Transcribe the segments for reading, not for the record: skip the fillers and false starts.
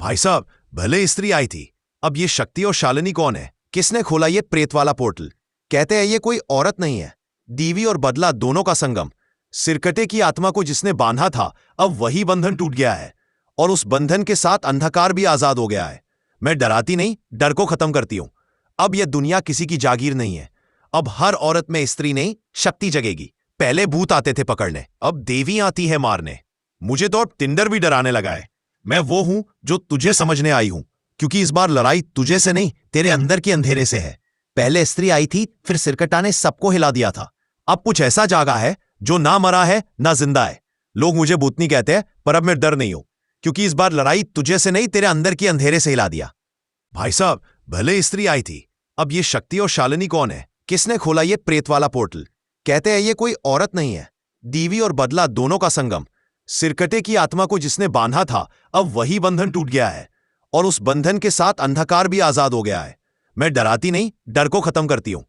भाई साहब, भले स्त्री आई थी। अब ये शक्ति और शालिनी कौन है? किसने खोला ये प्रेत वाला पोर्टल? कहते हैं ये कोई औरत नहीं है, दीवी और बदला दोनों का संगम। सिरकटे की आत्मा को जिसने बांधा था, अब वही बंधन टूट गया है और उस बंधन के साथ अंधकार भी आजाद हो गया है। मैं डराती नहीं, डर को खत्म करती हूं। अब यह दुनिया किसी की जागीर नहीं है। अब हर औरत में स्त्री नहीं, शक्ति जगेगी। पहले भूत आते थे पकड़ने, अब देवी आती है मारने। मुझे तो अब टिंडर भी डराने लगा है। मैं वो हूं जो तुझे समझने आई हूं, क्योंकि इस बार लड़ाई तुझे से नहीं, तेरे अंदर के अंधेरे से है। पहले स्त्री आई थी, फिर सिरकटा ने सबको हिला दिया था। अब कुछ ऐसा जागा है जो ना मरा है ना जिंदा है। लोग मुझे भूतनी कहते हैं, पर अब मैं डर नहीं हूं, क्योंकि इस बार लड़ाई तुझे से नहीं, तेरे अंदर के अंधेरे से हिला दिया। भाई साहब, भले स्त्री आई थी। अब ये शक्ति और शालिनी कौन है? किसने खोला ये प्रेत वाला पोर्टल? कहते हैं ये कोई औरत नहीं है, दीवी और बदला दोनों का संगम। सिरकटे की आत्मा को जिसने बांधा था, अब वही बंधन टूट गया है और उस बंधन के साथ अंधकार भी आजाद हो गया है। मैं डराती नहीं, डर को खत्म करती हूं।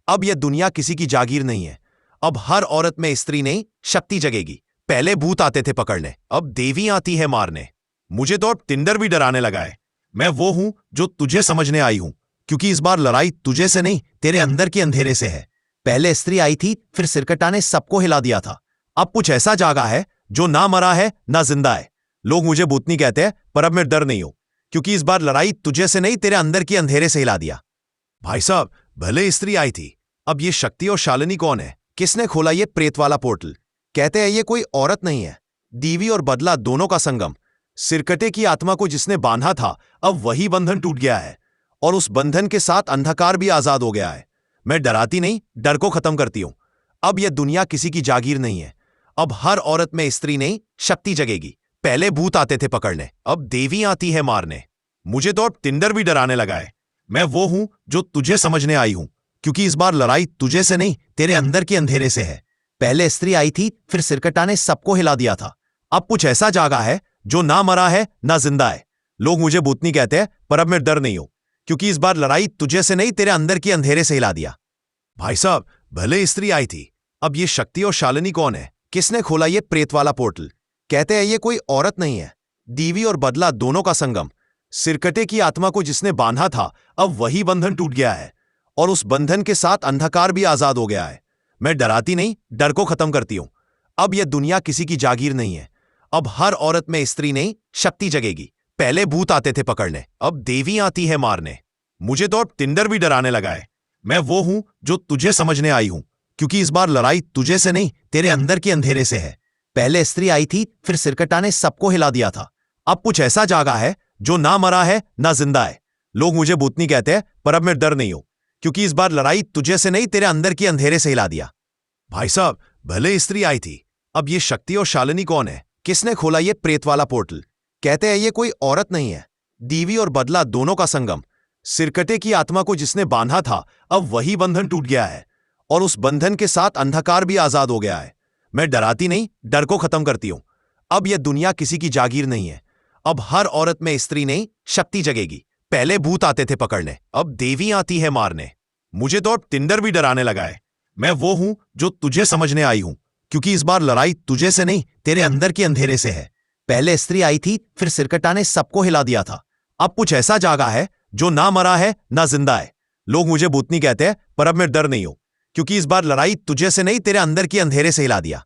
अब यह दुनिया किसी की जागीर नहीं है। अब हर औरत में स्त्री नहीं, शक्ति जगेगी। पहले भूत आते थे पकड़ने, अब देवी आती है मारने। मुझे तो अब टिंडर भी डराने लगा है। मैं वो हूं जो तुझे समझने आई हूं, क्योंकि इस बार लड़ाई तुझे से नहीं, तेरे अंदर के अंधेरे से है। पहले स्त्री आई थी, फिर सिरकटा ने सबको हिला दिया था। अब कुछ ऐसा जागा है जो ना मरा है ना जिंदा है। लोग मुझे भूतनी कहते हैं, पर अब मैं डर नहीं हूं, क्योंकि इस बार लड़ाई तुझे से नहीं, तेरे अंदर के अंधेरे से हिला दिया। भाई साहब, भले स्त्री आई थी। अब ये शक्ति और शालिनी कौन है? किसने खोला ये प्रेत वाला पोर्टल? कहते हैं ये कोई औरत नहीं है, दीवी और बदला दोनों का संगम। सिरकटे की आत्मा को जिसने बांधा था, अब वही बंधन टूट गया है और उस बंधन के साथ अंधकार भी आजाद हो गया है। मैं डराती नहीं, डर को खत्म करती हूं। अब यह दुनिया किसी की जागीर नहीं है। अब हर औरत में स्त्री नहीं, शक्ति जगेगी। पहले भूत आते थे पकड़ने, अब देवी आती है मारने। मुझे तो अब टिंडर भी डराने लगा है। मैं वो हूं जो तुझे समझने आई हूं, क्योंकि इस बार लड़ाई तुझे से नहीं, तेरे अंदर के अंधेरे से है। पहले स्त्री आई थी, फिर सिरकटा ने सबको हिला दिया था। अब कुछ ऐसा जागा है जो ना मरा है ना जिंदा है। लोग मुझे भूतनी कहते हैं, पर अब मैं डर नहीं हूं, क्योंकि इस बार लड़ाई तुझे से नहीं, तेरे अंदर के अंधेरे से हिला दिया। भाई साहब, भले स्त्री आई थी। अब ये शक्ति और शालिनी कौन है? किसने खोला ये प्रेत वाला पोर्टल? कहते हैं ये कोई औरत नहीं है, दीवी और बदला दोनों का संगम। सिरकटे की आत्मा को जिसने बांधा था, अब वही बंधन टूट गया है और उस बंधन के साथ अंधकार भी आजाद हो गया है। मैं डराती नहीं, डर को खत्म करती हूं। अब यह दुनिया किसी की जागीर नहीं है। अब हर औरत में स्त्री नहीं, शक्ति जगेगी। पहले भूत आते थे पकड़ने, अब देवी आती है मारने। मुझे तो अब टिंडर भी डराने लगा है। मैं वो हूं जो तुझे समझने आई हूं, क्योंकि इस बार लड़ाई तुझे से नहीं, तेरे अंदर के अंधेरे से है। पहले स्त्री आई थी, फिर सिरकटा ने सबको हिला दिया था। अब कुछ ऐसा जागा है जो ना मरा है ना जिंदा है। लोग मुझे भूतनी कहते हैं, पर अब मैं डर नहीं हूं, क्योंकि इस बार लड़ाई तुझे से नहीं, तेरे अंदर के अंधेरे से हिला दिया। भाई साहब, भले स्त्री आई थी। अब ये शक्ति और शालिनी कौन है? किसने खोला ये प्रेत वाला पोर्टल? कहते हैं ये कोई औरत नहीं है, दीवी और बदला दोनों का संगम। सिरकटे की आत्मा को जिसने बांधा था, अब वही बंधन टूट गया है और उस बंधन के साथ अंधकार भी आजाद हो गया है। मैं डराती नहीं, डर को खत्म करती हूं। अब यह दुनिया किसी की जागीर नहीं है। अब हर औरत में स्त्री नहीं, शक्ति जगेगी। पहले भूत आते थे पकड़ने, अब देवी आती है मारने। मुझे तो अब टिंडर भी डराने लगा है। मैं वो हूं जो तुझे समझने आई हूं, क्योंकि इस बार लड़ाई तुझे से नहीं, तेरे अंदर के अंधेरे से है। पहले स्त्री आई थी, फिर सिरकटा ने सबको हिला दिया था। अब कुछ ऐसा जागा है जो ना मरा है ना जिंदा है। लोग मुझे भूतनी कहते हैं, पर अब मैं डर नहीं हूं, क्योंकि इस बार लड़ाई तुझे से नहीं, तेरे अंदर के अंधेरे से हिला दिया।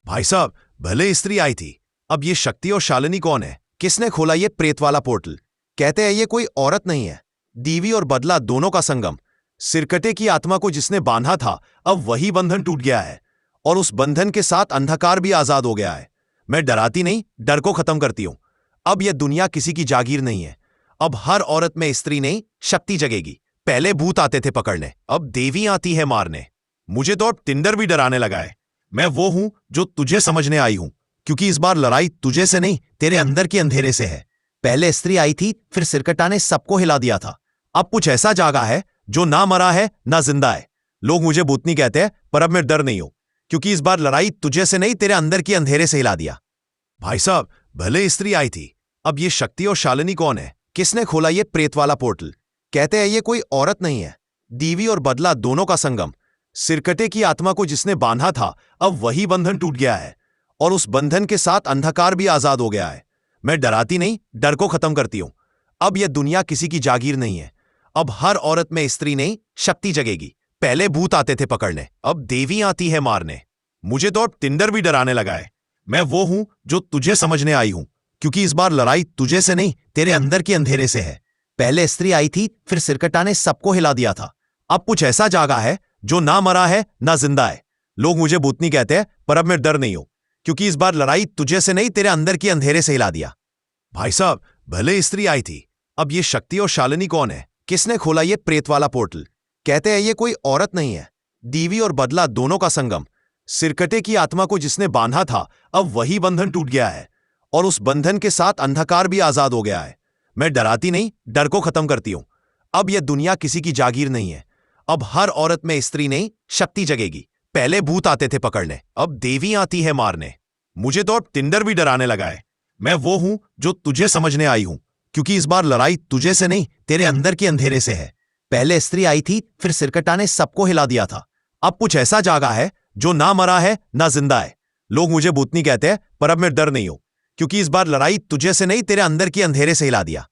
भाई साहब, भले स्त्री आई थी। अब ये शक्ति और शालिनी कौन है? किसने खोला ये प्रेत वाला पोर्टल? कहते हैं ये कोई औरत नहीं है, दीवी और बदला दोनों का संगम। सिरकटे की आत्मा को जिसने बांधा था, अब वही बंधन टूट गया है और उस बंधन के साथ अंधकार भी आजाद हो गया है। मैं डराती नहीं, डर को खत्म करती हूं। अब यह दुनिया किसी की जागीर नहीं है। अब हर औरत में स्त्री नहीं, शक्ति जगेगी। पहले भूत आते थे पकड़ने, अब देवी आती है मारने। मुझे तो अब टिंडर भी डराने लगा है। मैं वो हूं जो तुझे समझने आई हूं, क्योंकि इस बार लड़ाई तुझे से नहीं, तेरे अंदर के अंधेरे से है। पहले स्त्री आई थी, फिर सिरकटा ने सबको हिला दिया था। अब कुछ ऐसा जागा है जो ना मरा है ना जिंदा है। लोग मुझे भूतनी कहते हैं, पर अब मैं डर नहीं हूं, क्योंकि इस बार लड़ाई तुझे से नहीं, तेरे अंदर के अंधेरे से हिला दिया। भाई साहब, भले स्त्री आई थी। अब ये शक्ति और शालिनी कौन है? किसने खोला ये प्रेत वाला पोर्टल? कहते हैं ये कोई औरत नहीं है, दीवी और बदला दोनों का संगम। सिरकटे की आत्मा को जिसने बांधा था, अब वही बंधन टूट गया है और उस बंधन के साथ अंधकार भी आजाद हो गया है। मैं डराती नहीं, डर को खत्म करती हूं। अब यह दुनिया किसी की जागीर नहीं है। अब हर औरत में स्त्री नहीं, शक्ति जगेगी। पहले भूत आते थे पकड़ने, अब देवी आती है मारने। मुझे तो अब टिंडर भी डराने लगा है। मैं वो हूं जो तुझे समझने आई हूं, क्योंकि इस बार लड़ाई तुझे से नहीं, तेरे अंदर के अंधेरे से है। पहले स्त्री आई थी, फिर सिरकटा ने सबको हिला दिया था। अब कुछ ऐसा जागा है जो ना मरा है ना जिंदा है। लोग मुझे भूतनी कहते हैं, पर अब मैं डर नहीं हूं, क्योंकि इस बार लड़ाई तुझे से नहीं, तेरे अंदर के अंधेरे से हिला दिया। भाई साहब, भले स्त्री आई थी, अब ये शक्ति और शालिनी कौन है? किसने खोला ये प्रेत वाला पोर्टल? कहते हैं ये कोई औरत नहीं है, दीवी और बदला दोनों का संगम। सिरकटे की आत्मा को जिसने बांधा था, अब वही बंधन टूट गया है, और उस बंधन के साथ अंधकार भी आजाद हो गया है। मैं डराती नहीं, डर को खत्म करती हूं। अब यह दुनिया किसी की जागीर नहीं है। अब हर औरत में स्त्री नहीं, शक्ति जगेगी। पहले भूत आते थे पकड़ने, अब देवी आती है मारने। मुझे तो अब टिंडर भी डराने लगा है। मैं वो हूं जो तुझे समझने आई हूं, क्योंकि इस बार लड़ाई तुझे से नहीं, तेरे अंदर के अंधेरे से है। पहले स्त्री आई थी, फिर सिरकटा ने सबको हिला दिया था। अब कुछ ऐसा जागा है जो ना मरा है ना जिंदा है। लोग मुझे भूतनी कहते हैं, पर अब मैं डर नहीं हूं, क्योंकि इस बार लड़ाई तुझे से नहीं, तेरे अंदर के अंधेरे से हिला दिया।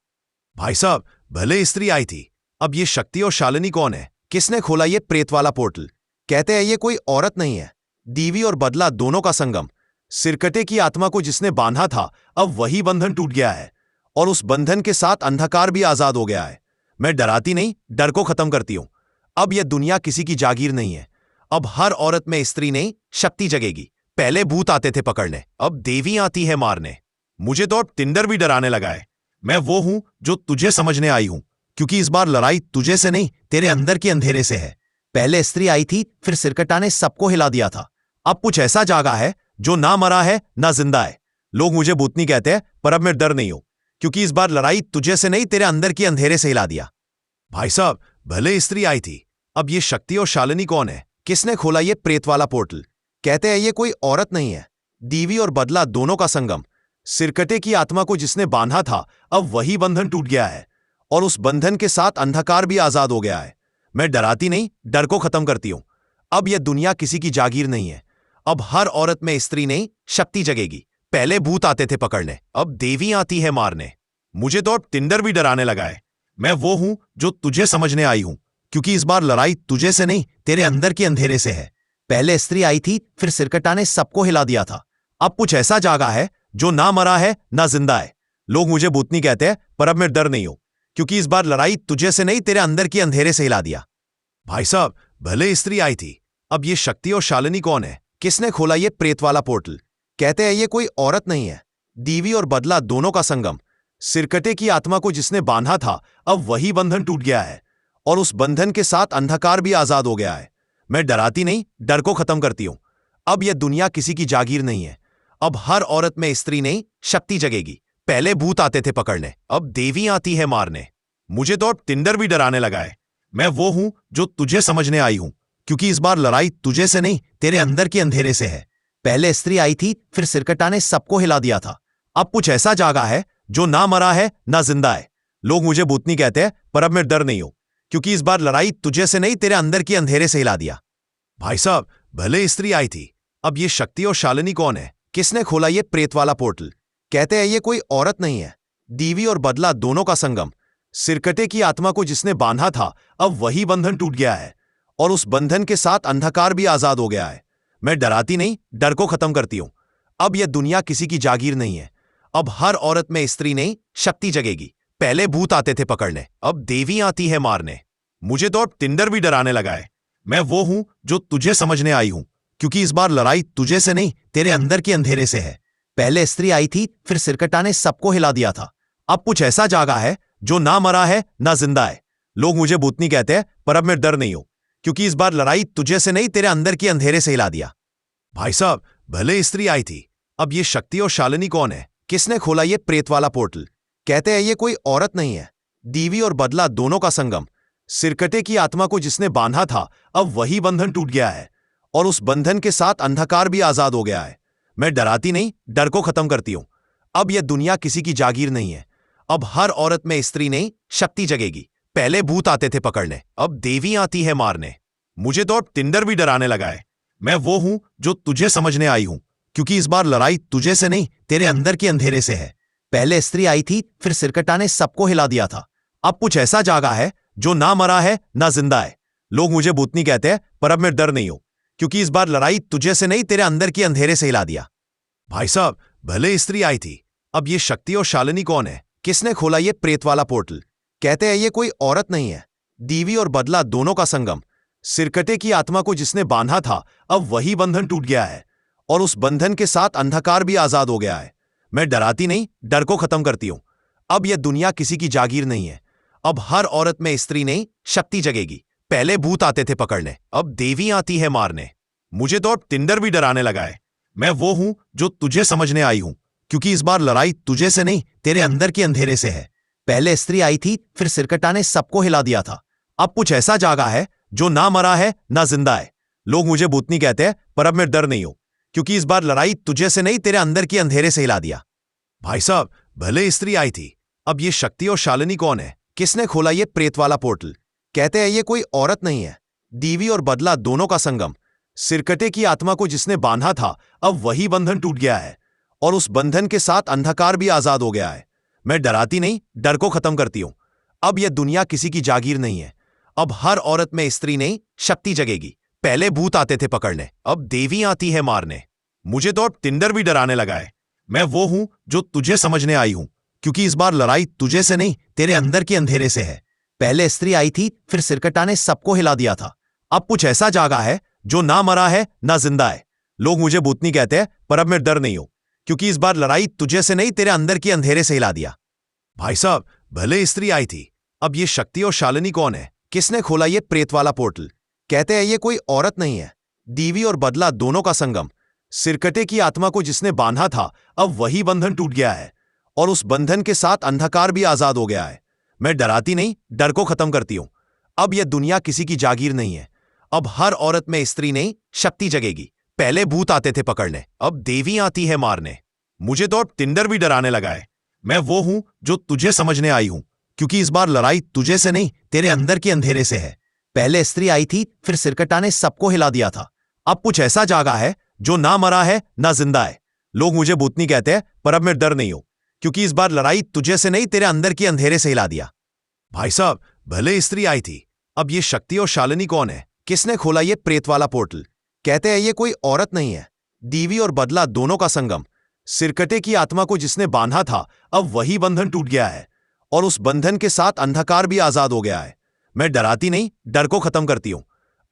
भाई साहब, भले स्त्री आई थी, अब ये शक्ति और शालिनी कौन है? किसने खोला ये प्रेत वाला पोर्टल? कहते हैं ये कोई औरत नहीं है, दीवी और बदला दोनों का संगम। सिरकटे की आत्मा को जिसने बांधा था, अब वही बंधन टूट गया है, और उस बंधन के साथ अंधकार भी आजाद हो गया है। मैं डराती नहीं, डर को खत्म करती हूं। अब यह दुनिया किसी की जागीर नहीं है। अब हर औरत में स्त्री नहीं, शक्ति जगेगी। पहले भूत आते थे पकड़ने, अब देवी आती है मारने। मुझे तो अब टिंडर भी डराने लगा है। मैं वो हूं जो तुझे समझने आई हूं, क्योंकि इस बार लड़ाई तुझे से नहीं, तेरे अंदर के अंधेरे से है। पहले स्त्री आई थी, फिर सिरकटा ने सबको हिला दिया था। अब कुछ ऐसा जागा है जो ना मरा है ना जिंदा है। लोग मुझे भूतनी कहते हैं, पर अब मैं डर नहीं हूं, क्योंकि इस बार लड़ाई तुझे से नहीं, तेरे अंदर के अंधेरे से हिला दिया। भाई साहब, भले स्त्री आई थी, अब ये शक्ति और शालिनी कौन है? किसने खोला ये प्रेत वाला पोर्टल? कहते हैं ये कोई औरत नहीं है, दीवी और बदला दोनों का संगम। सिरकटे की आत्मा को जिसने बांधा था, अब वही बंधन टूट गया है, और उस बंधन के साथ अंधकार भी आजाद हो गया है। मैं डराती नहीं, डर को खत्म करती हूं। अब यह दुनिया किसी की जागीर नहीं है। अब हर औरत में स्त्री नहीं, शक्ति जगेगी। पहले भूत आते थे पकड़ने, अब देवी आती है मारने। मुझे तो अब टिंडर भी डराने लगा है। मैं वो हूं जो तुझे समझने आई हूं, क्योंकि इस बार लड़ाई तुझे से नहीं, तेरे अंदर के अंधेरे से है। पहले स्त्री आई थी, फिर सिरकटा ने सबको हिला दिया था। अब कुछ ऐसा जागा है जो ना मरा है ना जिंदा है। लोग मुझे भूतनी कहते हैं, पर अब मैं डर नहीं हूं, क्योंकि इस बार लड़ाई तुझे से नहीं, तेरे अंदर के अंधेरे से हिला दिया। भाई साहब, भले स्त्री आई थी, अब ये शक्ति और शालिनी कौन है? किसने खोला ये प्रेत वाला पोर्टल? कहते हैं ये कोई औरत नहीं है, दीवी और बदला दोनों का संगम। सिरकटे की आत्मा को जिसने बांधा था, अब वही बंधन टूट गया है, और उस बंधन के साथ अंधकार भी आजाद हो गया है। मैं डराती नहीं, डर को खत्म करती हूं। अब यह दुनिया किसी की जागीर नहीं है। अब हर औरत में स्त्री नहीं, शक्ति जगेगी। पहले भूत आते थे पकड़ने, अब देवी आती है मारने। मुझे तो अब टिंडर भी डराने लगा है। मैं वो हूं जो तुझे समझने आई हूं, क्योंकि इस बार लड़ाई तुझे से नहीं, तेरे अंदर के अंधेरे से है। पहले स्त्री आई थी, फिर सिरकटा ने सबको हिला दिया था। अब कुछ ऐसा जागा है जो ना मरा है ना जिंदा है। लोग मुझे भूतनी कहते हैं, पर अब मैं डर नहीं हूं, क्योंकि इस बार लड़ाई तुझे से नहीं, तेरे अंदर के अंधेरे से हिला दिया। भाई साहब, भले स्त्री आई थी, अब ये शक्ति और शालिनी कौन है? किसने खोला ये प्रेत वाला पोर्टल? कहते हैं ये कोई औरत नहीं है, दीवी और बदला दोनों का संगम। सिरकटे की आत्मा को जिसने बांधा था, अब वही बंधन टूट गया है, और उस बंधन के साथ अंधकार भी आजाद हो गया है। मैं डराती नहीं, डर को खत्म करती हूं। अब यह दुनिया किसी की जागीर नहीं है। अब हर औरत में स्त्री नहीं, शक्ति जगेगी। पहले भूत आते थे पकड़ने, अब देवी आती है मारने। मुझे तो अब टिंडर भी डराने लगा है। मैं वो हूं जो तुझे समझने आई हूं, क्योंकि इस बार लड़ाई तुझे से नहीं, तेरे अंदर के अंधेरे से है। पहले स्त्री आई थी, फिर सिरकटा ने सबको हिला दिया था। अब कुछ ऐसा जागा है जो ना मरा है ना जिंदा है। लोग मुझे भूतनी कहते हैं, पर अब मैं डर नहीं हूं, क्योंकि इस बार लड़ाई तुझे से नहीं, तेरे अंदर के अंधेरे से हिला दिया। भाई साहब, भले स्त्री आई थी, अब ये शक्ति और शालिनी कौन है? किसने खोला ये प्रेत वाला पोर्टल? कहते हैं ये कोई औरत नहीं है, दीवी और बदला दोनों का संगम। सिरकटे की आत्मा को जिसने बांधा था, अब वही बंधन टूट गया है, और उस बंधन के साथ अंधकार भी आजाद हो गया है। मैं डराती नहीं, डर को खत्म करती हूं। अब यह दुनिया किसी की जागीर नहीं है। अब हर औरत में स्त्री नहीं, शक्ति जगेगी। पहले भूत आते थे पकड़ने, अब देवी आती है मारने। मुझे तो अब टिंडर भी डराने लगा है। मैं वो हूं जो तुझे समझने आई हूं, क्योंकि इस बार लड़ाई तुझे से नहीं, तेरे अंदर के अंधेरे से है। पहले स्त्री आई थी, फिर सिरकटा ने सबको हिला दिया था। अब कुछ ऐसा जागा है जो ना मरा है ना जिंदा है। लोग मुझे भूतनी कहते हैं, पर अब मैं डर नहीं हूं, क्योंकि इस बार लड़ाई तुझे से नहीं, तेरे अंदर के अंधेरे से हिला दिया। भाई साहब, भले स्त्री आई थी, अब ये शक्ति और शालिनी कौन है? किसने खोला ये प्रेत वाला पोर्टल? कहते हैं ये कोई औरत नहीं है, दीवी और बदला दोनों का संगम। सिरकटे की आत्मा को जिसने बांधा था, अब वही बंधन टूट गया है, और उस बंधन के साथ अंधकार भी आजाद हो गया है। मैं डराती नहीं, डर को खत्म करती हूं। अब यह दुनिया किसी की जागीर नहीं है। अब हर औरत में स्त्री नहीं, शक्ति जगेगी। पहले भूत आते थे पकड़ने, अब देवी आती है मारने। मुझे तो अब टिंडर भी डराने लगा है। मैं वो हूं जो तुझे समझने आई हूं, क्योंकि इस बार लड़ाई तुझे से नहीं, तेरे अंदर के अंधेरे से है। पहले स्त्री आई थी, फिर सिरकटा ने सबको हिला दिया था। अब कुछ ऐसा जागा है जो ना मरा है ना जिंदा है। लोग मुझे भूतनी कहते हैं, पर अब मैं डर नहीं हूं, क्योंकि इस बार लड़ाई तुझे से नहीं, तेरे अंदर के अंधेरे से हिला दिया। भाई साहब, भले स्त्री आई थी, अब ये शक्ति और शालिनी कौन है? किसने खोला ये प्रेत वाला पोर्टल? कहते हैं ये कोई औरत नहीं है, दीवी और बदला दोनों का संगम। सिरकटे की आत्मा को जिसने बांधा था, अब वही बंधन टूट गया है, और उस बंधन के साथ अंधकार भी आजाद हो गया है। मैं डराती नहीं, डर को खत्म करती हूं। अब यह दुनिया किसी की जागीर नहीं है। अब हर औरत में स्त्री नहीं, शक्ति जगेगी। पहले भूत आते थे पकड़ने, अब देवी आती है मारने। मुझे तो अब टिंडर भी डराने लगा है। मैं वो हूं जो तुझे समझने आई हूं, क्योंकि इस बार लड़ाई तुझे से नहीं, तेरे अंदर के अंधेरे से है। पहले स्त्री आई थी, फिर सिरकटा ने सबको हिला दिया था। अब कुछ ऐसा जागा है जो ना मरा है ना जिंदा है। लोग मुझे भूतनी कहते हैं, पर अब मैं डर नहीं हूं, क्योंकि इस बार लड़ाई तुझे से नहीं, तेरे अंदर के अंधेरे से हिला दिया। भाई साहब, भले स्त्री आई थी, अब ये शक्ति और शालिनी कौन है? किसने खोला ये प्रेत वाला पोर्टल? कहते हैं ये कोई औरत नहीं है, दीवी और बदला दोनों का संगम। सिरकटे की आत्मा को जिसने बांधा था, अब वही बंधन टूट गया है, और उस बंधन के साथ अंधकार भी आजाद हो गया है। मैं डराती नहीं, डर को खत्म करती हूं। अब यह दुनिया किसी की जागीर नहीं है। अब हर औरत में स्त्री नहीं, शक्ति जगेगी। पहले भूत आते थे पकड़ने, अब देवी आती है मारने। मुझे तो अब टिंडर भी डराने लगा है। मैं वो हूं जो तुझे समझने आई हूं, क्योंकि इस बार लड़ाई तुझे से नहीं, तेरे अंदर के अंधेरे से है। पहले स्त्री आई थी, फिर सिरकटा ने सबको हिला दिया था। अब कुछ ऐसा जागा है जो ना मरा है ना जिंदा है। लोग मुझे भूतनी कहते हैं, पर अब मैं डर नहीं हूं, क्योंकि इस बार लड़ाई तुझे से नहीं, तेरे अंदर के अंधेरे से हिला दिया। भाई साहब, भले स्त्री आई थी, अब ये शक्ति और शालिनी कौन है? किसने खोला ये प्रेत वाला पोर्टल? कहते हैं ये कोई औरत नहीं है, दीवी और बदला दोनों का संगम। सिरकटे की आत्मा को जिसने बांधा था, अब वही बंधन टूट गया है, और उस बंधन के साथ अंधकार भी आजाद हो गया है। मैं डराती नहीं, डर को खत्म करती हूं।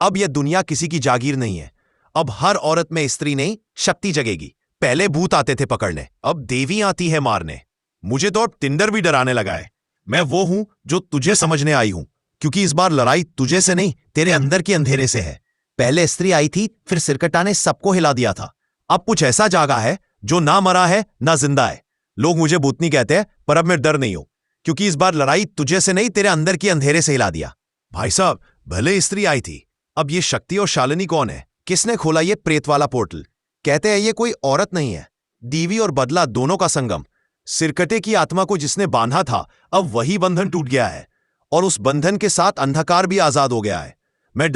अब यह दुनिया किसी की जागीर नहीं है। अब हर औरत में स्त्री नहीं, शक्ति जगेगी। पहले भूत आते थे पकड़ने, अब देवी आती है मारने। मुझे तो अब टिंडर भी डराने लगा है। मैं वो हूं जो तुझे समझने आई हूं, क्योंकि इस बार लड़ाई तुझे से नहीं, तेरे अंदर के अंधेरे से है। पहले स्त्री आई थी, फिर सिरकटा ने सबको हिला दिया था। अब कुछ ऐसा जागा है जो ना मरा है ना जिंदा है। लोग मुझे भूतनी कहते हैं, पर अब मैं डर नहीं हूं, क्योंकि इस बार लड़ाई तुझे से नहीं, तेरे अंदर के अंधेरे से हिला दिया। भाई साहब, भले स्त्री आई थी, अब ये शक्ति और शालिनी कौन है? किसने खोला ये प्रेत वाला पोर्टल? कहते हैं ये कोई औरत नहीं है, दीवी और बदला दोनों का संगम। सिरकटे की आत्मा को जिसने बांधा था, अब वही बंधन टूट गया है, और उस बंधन के साथ अंधकार भी आजाद हो गया है।